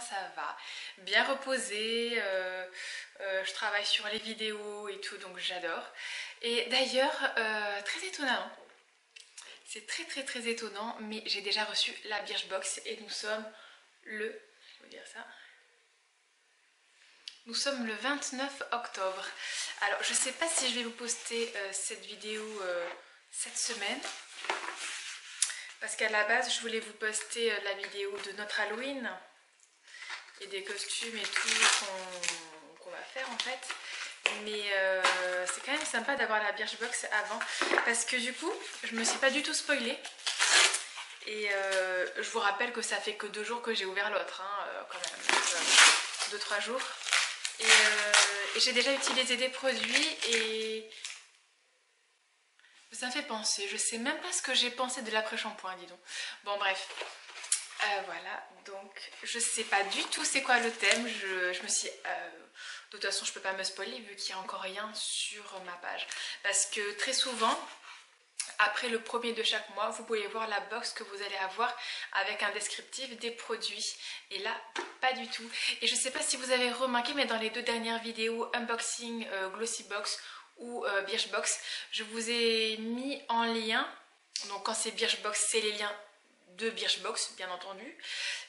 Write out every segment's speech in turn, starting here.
moi ça va. Bien reposé, je travaille sur les vidéos et tout, donc j'adore. Et d'ailleurs, très étonnant, hein. C'est très étonnant, mais j'ai déjà reçu la Birchbox et nous sommes le... Je vais vous dire ça. Nous sommes le 29 octobre. Alors, je sais pas si je vais vous poster cette vidéo cette semaine. Parce qu'à la base, je voulais vous poster la vidéo de notre Halloween. Et des costumes et tout qu'on va faire en fait. Mais c'est quand même sympa d'avoir la Birchbox avant. Parce que du coup, je me suis pas du tout spoilée. Et je vous rappelle que ça fait que 2 jours que j'ai ouvert l'autre, hein, quand même. 2-3 jours. Et j'ai déjà utilisé des produits et ça me fait penser. Je sais même pas ce que j'ai pensé de l'après-shampoing, dis donc. Bon, bref. Voilà, donc je sais pas du tout c'est quoi le thème. Je me suis... de toute façon, je peux pas me spoiler vu qu'il n'y a encore rien sur ma page. Parce que très souvent, après le premier de chaque mois, vous pouvez voir la box que vous allez avoir avec un descriptif des produits. Et là, pas du tout. Et je sais pas si vous avez remarqué, mais dans les 2 dernières vidéos unboxing Glossybox ou Birchbox, je vous ai mis en lien. Donc quand c'est Birchbox, c'est les liens de Birchbox bien entendu,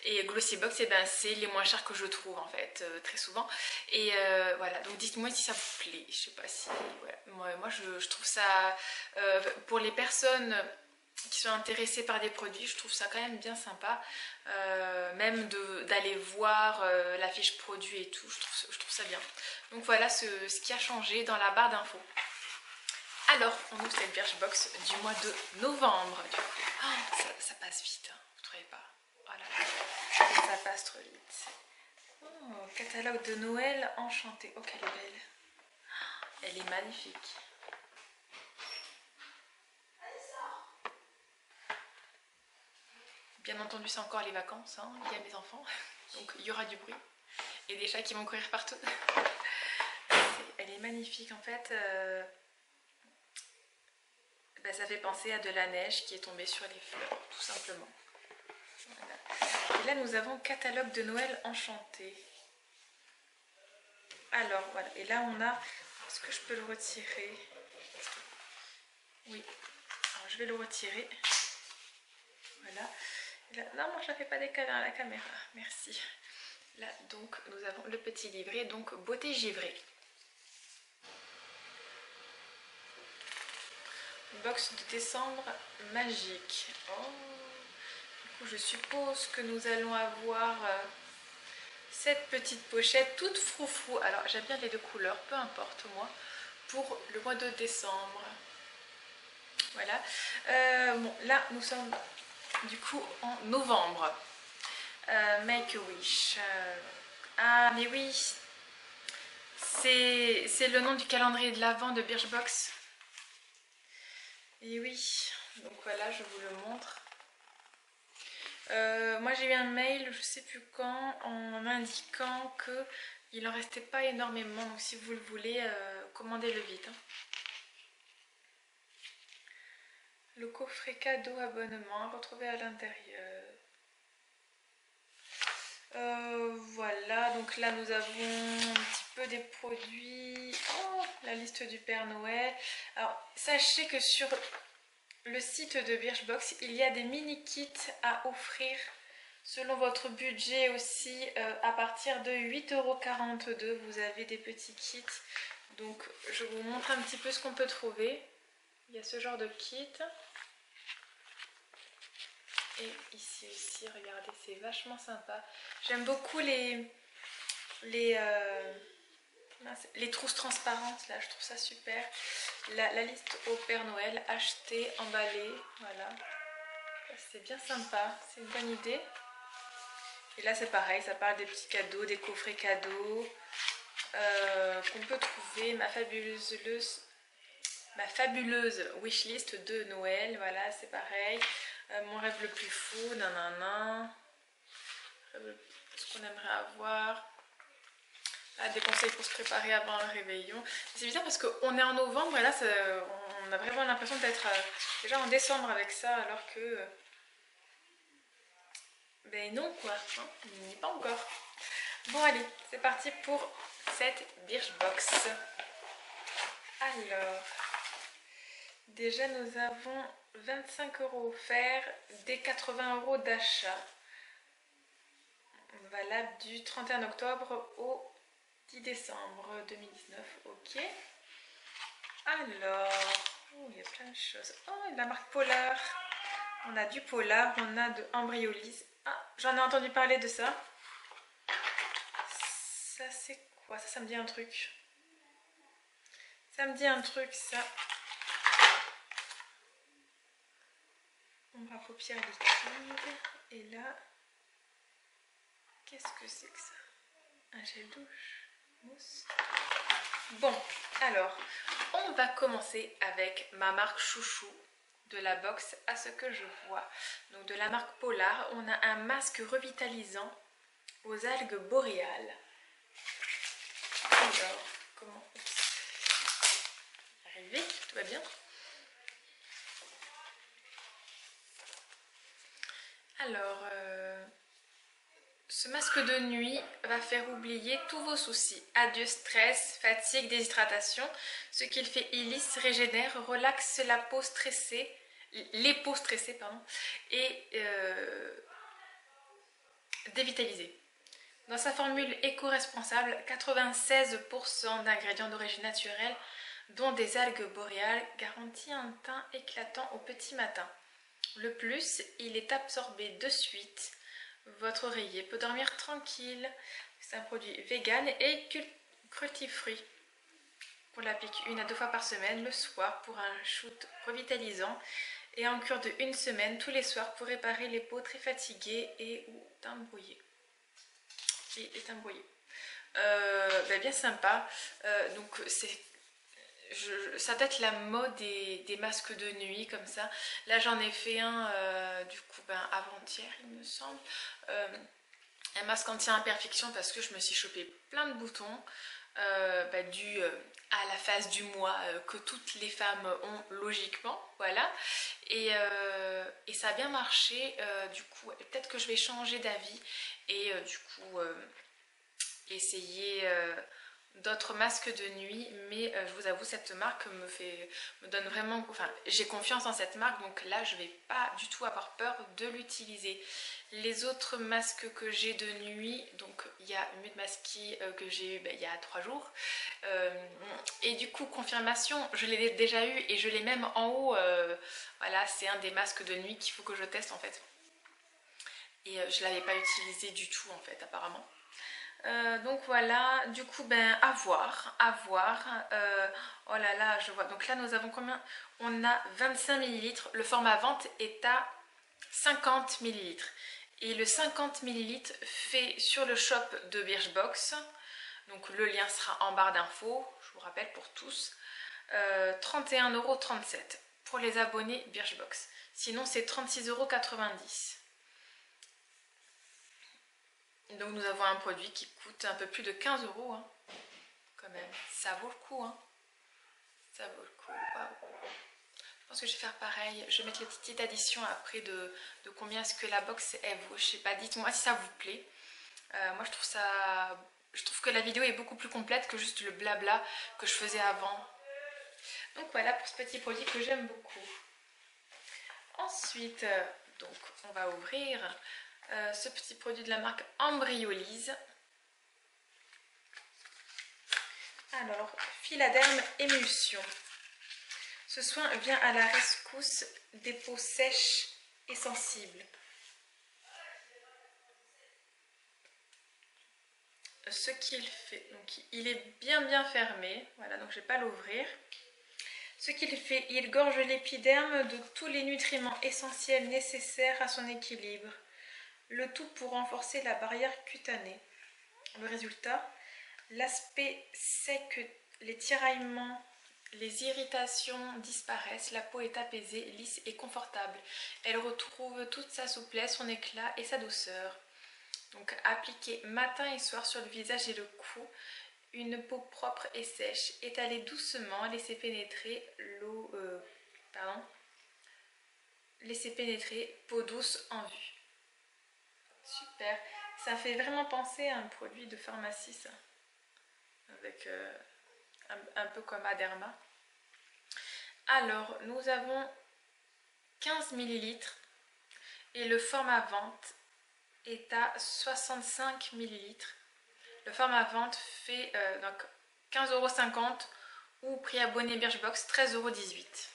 et Glossybox, et ben, c'est les moins chers que je trouve en fait très souvent. Et voilà, donc dites-moi si ça vous plaît. Je sais pas si ouais. Moi je trouve ça pour les personnes qui sont intéressées par des produits, je trouve ça quand même bien sympa, même d'aller voir la fiche produit et tout. Je trouve ça bien. Donc voilà ce qui a changé dans la barre d'infos. Alors, on ouvre cette Birchbox du mois de novembre. Oh, ça passe vite, hein, vous trouvez pas? Oh là là, ça passe trop vite. Oh, catalogue de Noël enchanté. Oh, qu'elle est belle. Elle est magnifique. Bien entendu, c'est encore les vacances, hein. Il y a mes enfants, donc il y aura du bruit. Et des chats qui vont courir partout. Elle est magnifique, en fait. Ben, ça fait penser à de la neige qui est tombée sur les fleurs, tout simplement. Voilà. Et là, nous avons catalogue de Noël enchanté. Alors, voilà. Et là, on a... Est-ce que je peux le retirer? Oui. Alors, je vais le retirer. Voilà. Là, non, moi, je ne fais pas décaler à la caméra. Merci. Là, donc, nous avons le petit livret. Donc, beauté givrée. Box de décembre magique. Oh. Du coup, je suppose que nous allons avoir cette petite pochette toute froufrou. Alors, j'aime bien les 2 couleurs, peu importe moi, pour le mois de décembre. Voilà. Bon, là, nous sommes du coup en novembre. Make a Wish. Ah, mais oui, c'est le nom du calendrier de l'Avent de Birchbox. Et oui, donc voilà, je vous le montre. Moi j'ai eu un mail, je sais plus quand, en m'indiquant qu'il n'en restait pas énormément. Donc si vous le voulez, commandez-le vite. Hein. Le coffret cadeau abonnement, retrouvé à l'intérieur. Voilà, donc là nous avons un petit peu des produits. Oh, la liste du Père Noël. Alors sachez que sur le site de Birchbox, il y a des mini kits à offrir selon votre budget aussi. À partir de 8,42 €, vous avez des petits kits. Donc je vous montre un petit peu ce qu'on peut trouver. Il y a ce genre de kit. Et ici aussi, regardez, c'est vachement sympa. J'aime beaucoup les trousses transparentes, là, je trouve ça super. La liste au Père Noël, acheter, emballer, voilà. C'est bien sympa, c'est une bonne idée. Et là, c'est pareil, ça parle des petits cadeaux, des coffrets cadeaux qu'on peut trouver. Ma fabuleuse wishlist de Noël, voilà, c'est pareil. Mon rêve le plus fou, nanana. Ce qu'on aimerait avoir. Ah, des conseils pour se préparer avant le réveillon. C'est bizarre parce qu'on est en novembre et là, on a vraiment l'impression d'être déjà en décembre avec ça, alors que... Ben non quoi, hein, il n'y est pas encore. Bon allez, c'est parti pour cette Birchbox. Alors, déjà nous avons 25 € offerts, des 80 € d'achat. Valable du 31 octobre au 10 décembre 2019. Ok. Alors, oh, il y a plein de choses. Oh, il y a de la marque Polar. On a du Polar, on a de Embryolisse. Ah, j'en ai entendu parler de ça. Ça, c'est quoi? Ça me dit un truc. Ça me dit un truc, ça. Ombre à paupières liquide. Et là, qu'est-ce que c'est que ça? Un gel douche. Mousse. Bon, alors, on va commencer avec ma marque chouchou de la box à ce que je vois. Donc de la marque Polar, on a un masque revitalisant aux algues boréales. Alors, comment arriver? Tout va bien? Alors, ce masque de nuit va faire oublier tous vos soucis. Adieu stress, fatigue, déshydratation. Ce qu'il fait, il lisse, régénère, relaxe la peau stressée, les peaux stressées, pardon, et dévitalisée. Dans sa formule éco-responsable, 96% d'ingrédients d'origine naturelle, dont des algues boréales, garantit un teint éclatant au petit matin. Le plus, il est absorbé de suite. Votre oreiller peut dormir tranquille. C'est un produit vegan et cruelty-free. On l'applique 1 à 2 fois par semaine, le soir, pour un shoot revitalisant. Et en cure de 1 semaine, tous les soirs, pour réparer les peaux très fatiguées et ou teint brouillé. Bien sympa. Donc ça doit être la mode des masques de nuit comme ça. Là j'en ai fait un du coup avant-hier il me semble. Un masque anti-imperfection parce que je me suis chopé plein de boutons dû à la phase du mois que toutes les femmes ont logiquement, voilà. Et ça a bien marché. Du coup peut-être que je vais changer d'avis et du coup essayer d'autres masques de nuit, mais je vous avoue cette marque me donne vraiment, enfin j'ai confiance en cette marque, donc là je vais pas du tout avoir peur de l'utiliser. Les autres masques que j'ai de nuit, donc il y a Mud Masky que j'ai eu il y a 3 jours, et du coup confirmation, je l'ai déjà eu et je l'ai même en haut, voilà, c'est un des masques de nuit qu'il faut que je teste en fait, et je l'avais pas utilisé du tout en fait apparemment. Donc voilà, du coup à voir, à voir. Oh là là, je vois. Donc là nous avons combien? On a 25 ml. Le format vente est à 50 ml. Et le 50 ml fait sur le shop de Birchbox. Donc le lien sera en barre d'infos, je vous rappelle pour tous. 31,37 € pour les abonnés Birchbox. Sinon c'est 36,90 €. Donc nous avons un produit qui coûte un peu plus de 15 € hein, quand même. Ça vaut le coup. Hein. Ça vaut le coup. Wow. Je pense que je vais faire pareil. Je vais mettre les petites additions après de combien est-ce que la box elle vaut. Je sais pas, dites-moi si ça vous plaît. Moi je trouve que la vidéo est beaucoup plus complète que juste le blabla que je faisais avant. Donc voilà pour ce petit produit que j'aime beaucoup. Ensuite, donc on va ouvrir ce petit produit de la marque Embryolisse. Alors, Philaderme Émulsion. Ce soin vient à la rescousse des peaux sèches et sensibles. Ce qu'il fait, donc il est bien fermé, voilà, donc je ne vais pas l'ouvrir. Ce qu'il fait, il gorge l'épiderme de tous les nutriments essentiels nécessaires à son équilibre. Le tout pour renforcer la barrière cutanée. Le résultat, l'aspect sec, les tiraillements, les irritations disparaissent, la peau est apaisée, lisse et confortable. Elle retrouve toute sa souplesse, son éclat et sa douceur. Donc appliquez matin et soir sur le visage et le cou. Une peau propre et sèche. Étalez doucement, laissez pénétrer l'eau. Laissez pénétrer peau douce en vue. Super. Ça fait vraiment penser à un produit de pharmacie, ça. Avec un peu comme Aderma. Alors, nous avons 15 millilitres et le format vente est à 65 millilitres. Le format vente fait donc 15,50 € ou prix abonné Birchbox 13,18 €.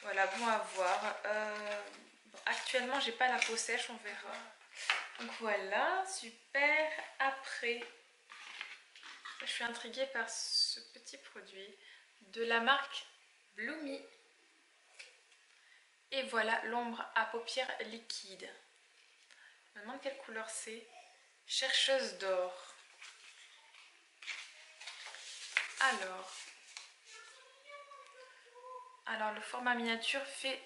Voilà, bon à voir. Bon, actuellement, j'ai pas la peau sèche, on verra. Donc voilà, super. Après, je suis intriguée par ce petit produit de la marque Bloomy. Et voilà l'ombre à paupières liquide. Je me demande quelle couleur c'est. Chercheuse d'or. Alors le format miniature fait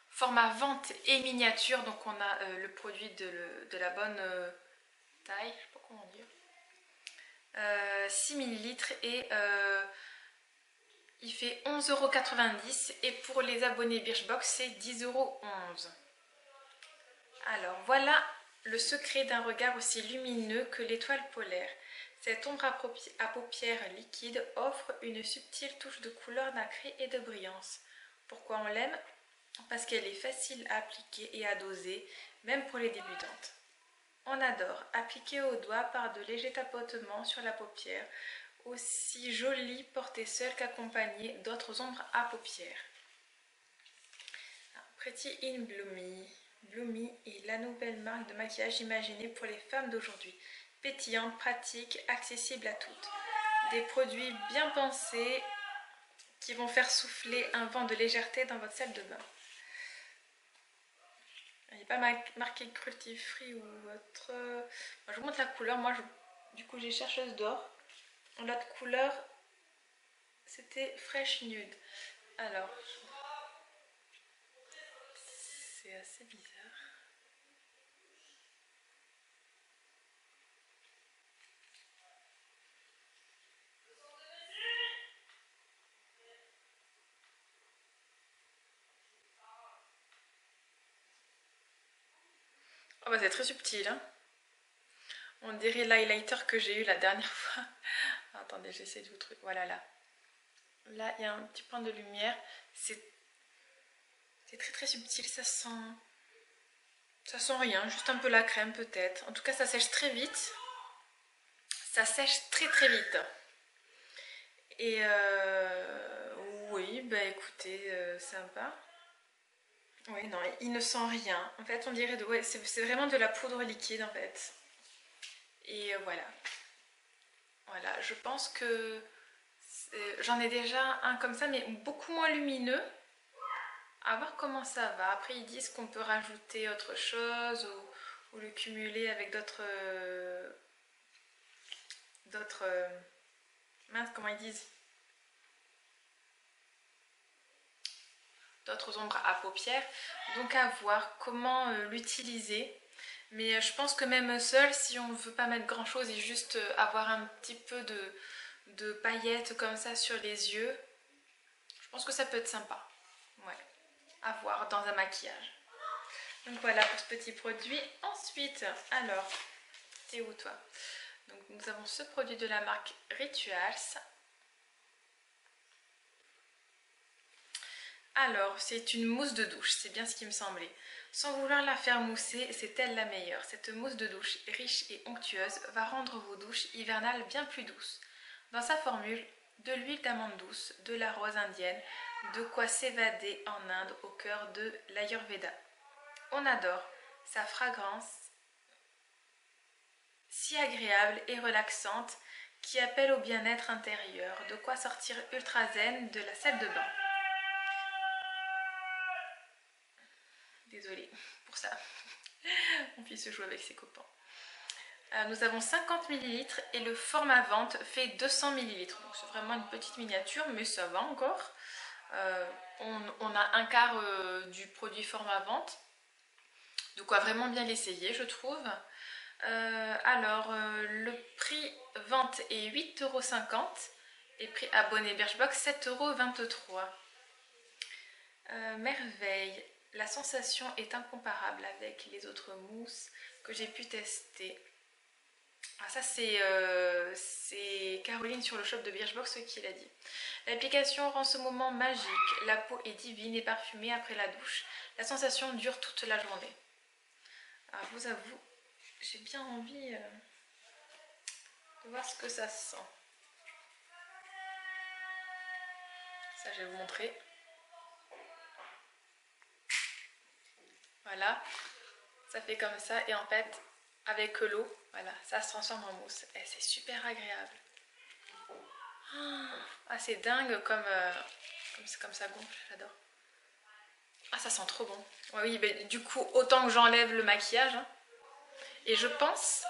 format vente et miniature. Donc on a le produit de la bonne taille. Je sais pas comment dire. 6 millilitres et il fait 11,90 € et pour les abonnés Birchbox c'est 10,11 €. Alors voilà le secret d'un regard aussi lumineux que l'étoile polaire. Cette ombre à paupières liquide offre une subtile touche de couleur nacrée et de brillance. Pourquoi on l'aime? Parce qu'elle est facile à appliquer et à doser, même pour les débutantes. On adore appliquer au doigt par de légers tapotements sur la paupière, aussi jolie portée seule qu'accompagnée d'autres ombres à paupières. Pretty in Bloomy. Bloomy est la nouvelle marque de maquillage imaginée pour les femmes d'aujourd'hui. Pétillante, pratique, accessible à toutes. Des produits bien pensés qui vont faire souffler un vent de légèreté dans votre salle de bain. Il n'y a pas marqué cruelty free ou autre. Je vous montre la couleur. Moi, du coup, j'ai chercheuse d'or. L'autre couleur, c'était Fresh Nude. Alors, c'est assez bizarre. Oh bah c'est très subtil, hein. On dirait l'highlighter que j'ai eu la dernière fois. Attendez, j'essaie de vous trouver. Voilà, là. Là, il y a un petit point de lumière. C'est très très subtil, ça sent rien, juste un peu la crème peut-être. En tout cas, ça sèche très vite. Ça sèche très très vite. Et oui, bah écoutez, sympa. Oui, non, il ne sent rien. En fait, on dirait ouais, c'est vraiment de la poudre liquide en fait. Et voilà. Voilà, je pense que j'en ai déjà un comme ça, mais beaucoup moins lumineux. À voir comment ça va. Après, ils disent qu'on peut rajouter autre chose ou le cumuler avec d'autres... mince, comment ils disent? D'autres ombres à paupières. Donc à voir comment l'utiliser. Mais je pense que même seul, si on ne veut pas mettre grand chose et juste avoir un petit peu de paillettes comme ça sur les yeux, je pense que ça peut être sympa. Ouais, à voir dans un maquillage. Donc voilà pour ce petit produit. Ensuite, alors, t'es où toi? Donc nous avons ce produit de la marque Rituals. Alors, c'est une mousse de douche, c'est bien ce qui me semblait. Sans vouloir la faire mousser, c'est elle la meilleure. Cette mousse de douche riche et onctueuse va rendre vos douches hivernales bien plus douces. Dans sa formule, de l'huile d'amande douce, de la rose indienne, de quoi s'évader en Inde au cœur de l'Ayurveda. On adore sa fragrance si agréable et relaxante qui appelle au bien-être intérieur, de quoi sortir ultra zen de la salle de bain. Désolée pour ça. Mon fils se joue avec ses copains. Nous avons 50 ml et le format vente fait 200 ml. Donc c'est vraiment une petite miniature, mais ça va encore. On a un quart du produit format vente. De quoi vraiment bien l'essayer, je trouve. Le prix vente est 8,50 € et prix abonné Birchbox 7,23 €. Merveille. la sensation est incomparable avec les autres mousses que j'ai pu tester. Ah, ça c'est Caroline sur le shop de Birchbox qui l'a dit. L'application rend ce moment magique. La peau est divine et parfumée après la douche. La sensation dure toute la journée. Alors je vous avoue, j'ai bien envie de voir ce que ça sent. Ça je vais vous montrer. Voilà, ça fait comme ça et en fait avec l'eau, voilà, ça se transforme en mousse et c'est super agréable. Ah c'est dingue comme ça gonfle, j'adore. Ah ça sent trop bon. Ouais, oui, mais du coup autant que j'enlève le maquillage hein. Et je pense,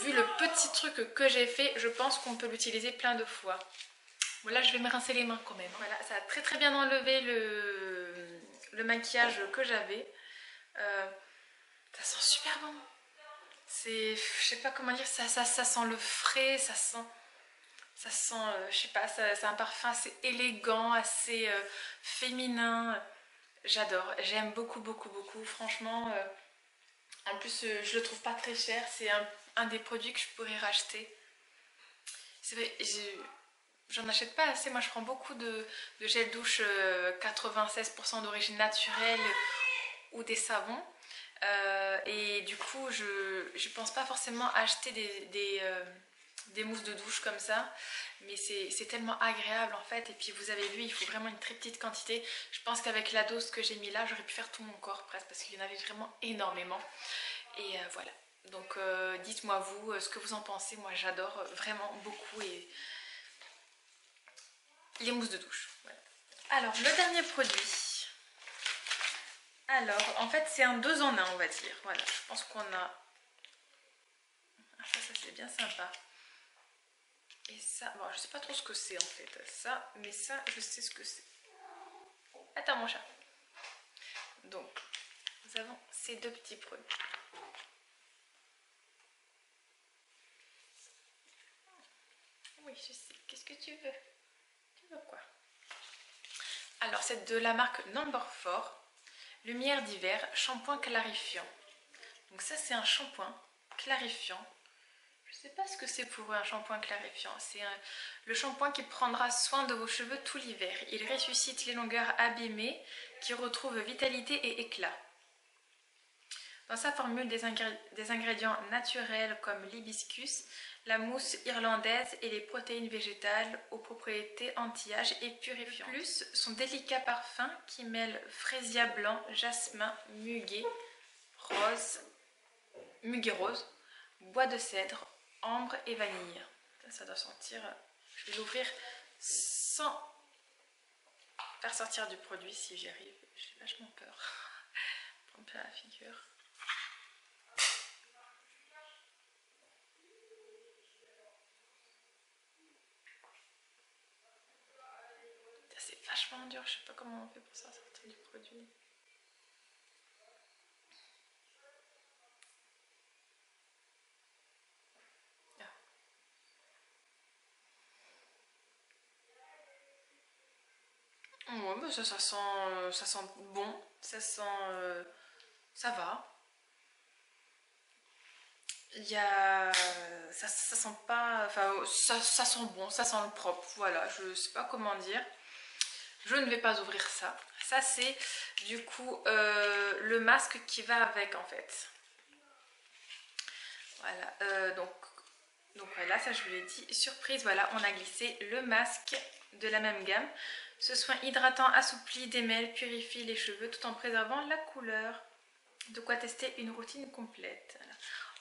vu le petit truc que j'ai fait, je pense qu'on peut l'utiliser plein de fois. Bon là je vais me rincer les mains quand même. Voilà, ça a très bien enlevé le maquillage que j'avais. Ça sent super bon. C'est, je sais pas comment dire, ça sent le frais, ça sent, je sais pas, c'est un parfum assez élégant, assez féminin. J'adore, j'aime beaucoup. Franchement, en plus je le trouve pas très cher, c'est un des produits que je pourrais racheter. C'est vrai, j'en achète pas assez, moi je prends beaucoup de gel douche 96% d'origine naturelle ou des savons. Et du coup je pense pas forcément acheter des mousses de douche comme ça, mais c'est tellement agréable en fait. Et puis vous avez vu, il faut vraiment une très petite quantité. Je pense qu'avec la dose que j'ai mis là, j'aurais pu faire tout mon corps presque, parce qu'il y en avait vraiment énormément. Et voilà, donc dites-moi vous ce que vous en pensez. Moi j'adore vraiment beaucoup et les mousses de douche, voilà. Alors le dernier produit, alors en fait c'est un 2 en 1 on va dire. Voilà, je pense qu'on a ça c'est bien sympa. Et ça, bon je sais pas trop ce que c'est en fait ça, mais ça je sais ce que c'est. Attends mon chat. Donc nous avons ces deux petits produits. Oui je sais, qu'est-ce que tu veux? Tu veux quoi? Alors c'est de la marque Number 4, lumière d'hiver, shampoing clarifiant. Donc ça c'est un shampoing clarifiant. Je sais pas ce que c'est pour un shampoing clarifiant. C'est le shampoing qui prendra soin de vos cheveux tout l'hiver. Il ressuscite les longueurs abîmées, qui retrouvent vitalité et éclat. Dans sa formule, des ingrédients naturels comme l'hibiscus, la mousse irlandaise et les protéines végétales aux propriétés anti-âge et purifiantes. De plus, son délicat parfum qui mêle fraisia blanc, jasmin, muguet rose, bois de cèdre, ambre et vanille. Ça doit sentir... Je vais l'ouvrir sans faire sortir du produit si j'y arrive. J'ai vachement peur. Prendre plein la figure. C'est vachement dur, je sais pas comment on fait pour ça sortir du produit. Ouais, bah ça sent bon, ça sent, ça va. Il y a, ça sent pas, enfin ça sent bon, ça sent le propre. Voilà, je sais pas comment dire. Je ne vais pas ouvrir ça. Ça c'est du coup le masque qui va avec en fait. Voilà, donc voilà, ça je vous l'ai dit. Surprise, voilà, on a glissé le masque de la même gamme. Ce soin hydratant assouplit, démêle, purifie les cheveux tout en préservant la couleur. De quoi tester une routine complète. Voilà.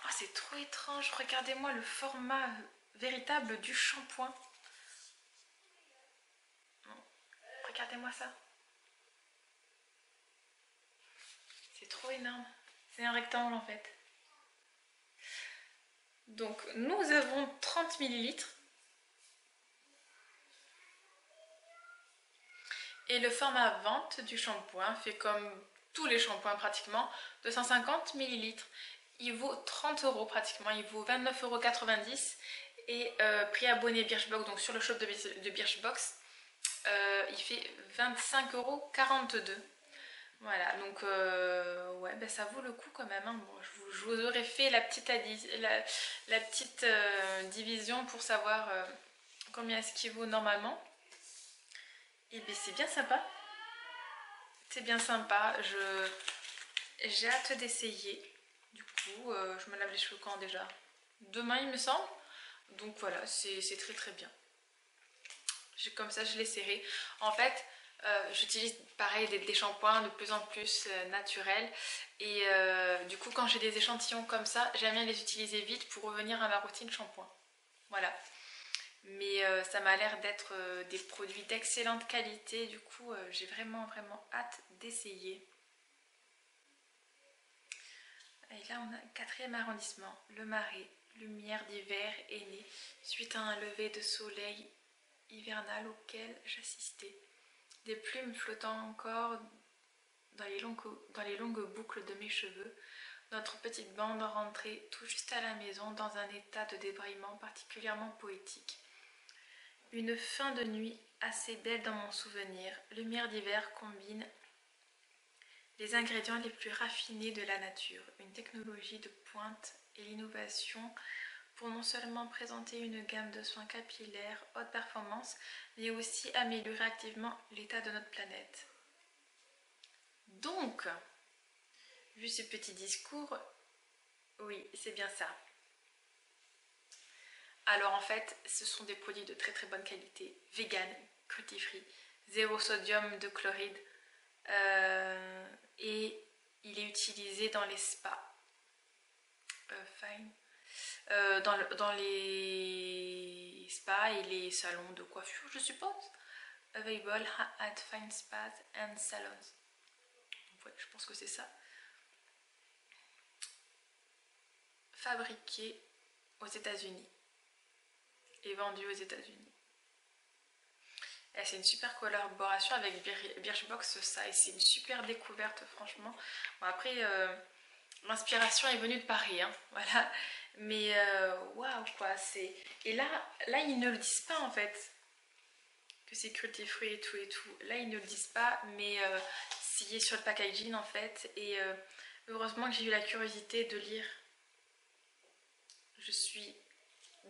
Oh, c'est trop étrange, regardez-moi le format véritable du shampoing. Regardez-moi ça. C'est trop énorme. C'est un rectangle en fait. Donc nous avons 30 ml. Et le format vente du shampoing fait comme tous les shampoings pratiquement, 250 ml. Il vaut 30 € pratiquement, il vaut 29,90 € et prix abonné Birchbox, donc sur le shop de Birchbox, il fait 25,42 €. Voilà, donc ouais, ben ça vaut le coup quand même. Hein. Bon, je vous aurais fait la petite, la petite division pour savoir combien est-ce qu'il vaut normalement. Et bien c'est bien sympa. C'est bien sympa. J'ai hâte d'essayer. Du coup, je me lave les cheveux quand déjà? Demain il me semble. Donc voilà, c'est très très bien. Comme ça je l'essaierai. En fait, j'utilise pareil des shampoings de plus en plus naturels. Et du coup quand j'ai des échantillons comme ça, j'aime bien les utiliser vite pour revenir à ma routine shampoing. Voilà. Mais ça m'a l'air d'être des produits d'excellente qualité. Du coup, j'ai vraiment hâte d'essayer. Et là, on a le 4e arrondissement, le Marais. Lumière d'hiver est née suite à un lever de soleil hivernal auquel j'assistais. Des plumes flottant encore dans les longues boucles de mes cheveux. Notre petite bande rentrait tout juste à la maison dans un état de débraillement particulièrement poétique. Une fin de nuit assez belle dans mon souvenir. Lumière d'hiver combine les ingrédients les plus raffinés de la nature, une technologie de pointe et l'innovation pour non seulement présenter une gamme de soins capillaires haute performance, mais aussi améliorer activement l'état de notre planète. Donc, vu ce petit discours, oui, c'est bien ça. Alors en fait, ce sont des produits de très très bonne qualité, vegan, cruelty-free, zéro sodium de chloride, et il est utilisé dans les spas, dans les spas et les salons de coiffure, je suppose. Available at fine spas and salons. Ouais, je pense que c'est ça. Fabriqué aux États-Unis et vendu aux États-Unis. C'est une super collaboration avec Birchbox, ça, et c'est une super découverte, franchement. Bon, après, l'inspiration est venue de Paris, hein, voilà. Mais waouh, quoi, c'est. Et là, ils ne le disent pas en fait, que c'est cruelty free et tout et tout. Là, ils ne le disent pas, mais c'est sur le packaging en fait. Et heureusement que j'ai eu la curiosité de lire. Je suis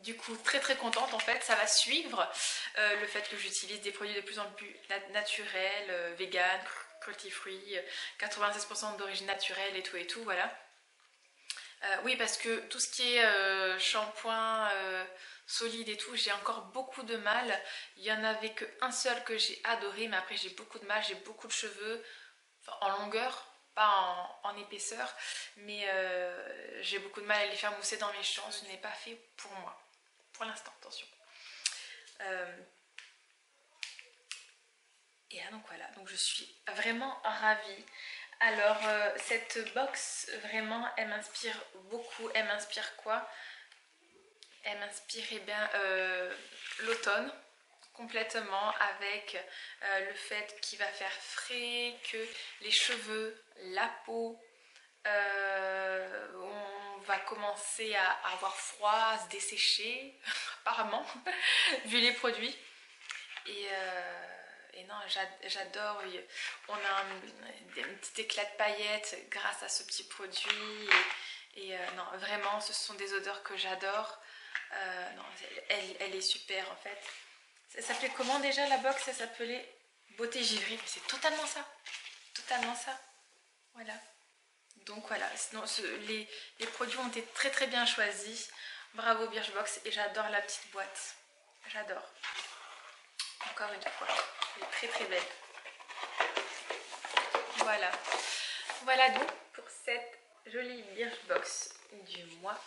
du coup très très contente en fait. Ça va suivre le fait que j'utilise des produits de plus en plus naturels, vegan, cruelty free, 96% d'origine naturelle et tout, voilà. Oui, parce que tout ce qui est shampoing solide et tout, j'ai encore beaucoup de mal. Il y en avait qu'un seul que j'ai adoré, mais après j'ai beaucoup de mal, j'ai beaucoup de cheveux, enfin, en longueur, pas en épaisseur, mais j'ai beaucoup de mal à les faire mousser dans mes champs. Ce n'est pas fait pour moi, pour l'instant, attention. Et là, donc voilà, donc je suis vraiment ravie. Alors, cette box, vraiment, elle m'inspire beaucoup. Elle m'inspire quoi? Elle m'inspire bien l'automne, complètement, avec le fait qu'il va faire frais, que les cheveux, la peau, on va commencer à avoir froid, à se dessécher, apparemment, vu les produits. Et non, j'adore. On a un petit éclat de paillettes grâce à ce petit produit. Et non, vraiment, ce sont des odeurs que j'adore. Non, elle est super en fait. Ça s'appelait comment déjà la box? Ça s'appelait Beauté Givrée. Mais c'est totalement ça. Totalement ça. Voilà. Donc voilà. Sinon, les produits ont été très très bien choisis. Bravo Birchbox. Et j'adore la petite boîte. J'adore. Encore une fois. Elle est très très belle. Voilà. Voilà donc pour cette jolie Birchbox du mois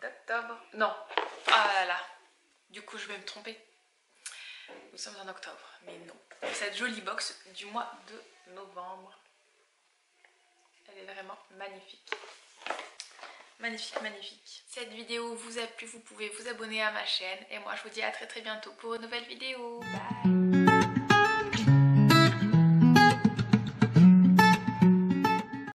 d'octobre. Non. Ah là là. Du coup, je vais me tromper. Nous sommes en octobre. Mais non. Pour cette jolie box du mois de novembre. Elle est vraiment magnifique. Magnifique, magnifique. Cette vidéo vous a plu, vous pouvez vous abonner à ma chaîne. Et moi, je vous dis à très très bientôt pour une nouvelle vidéo. Bye!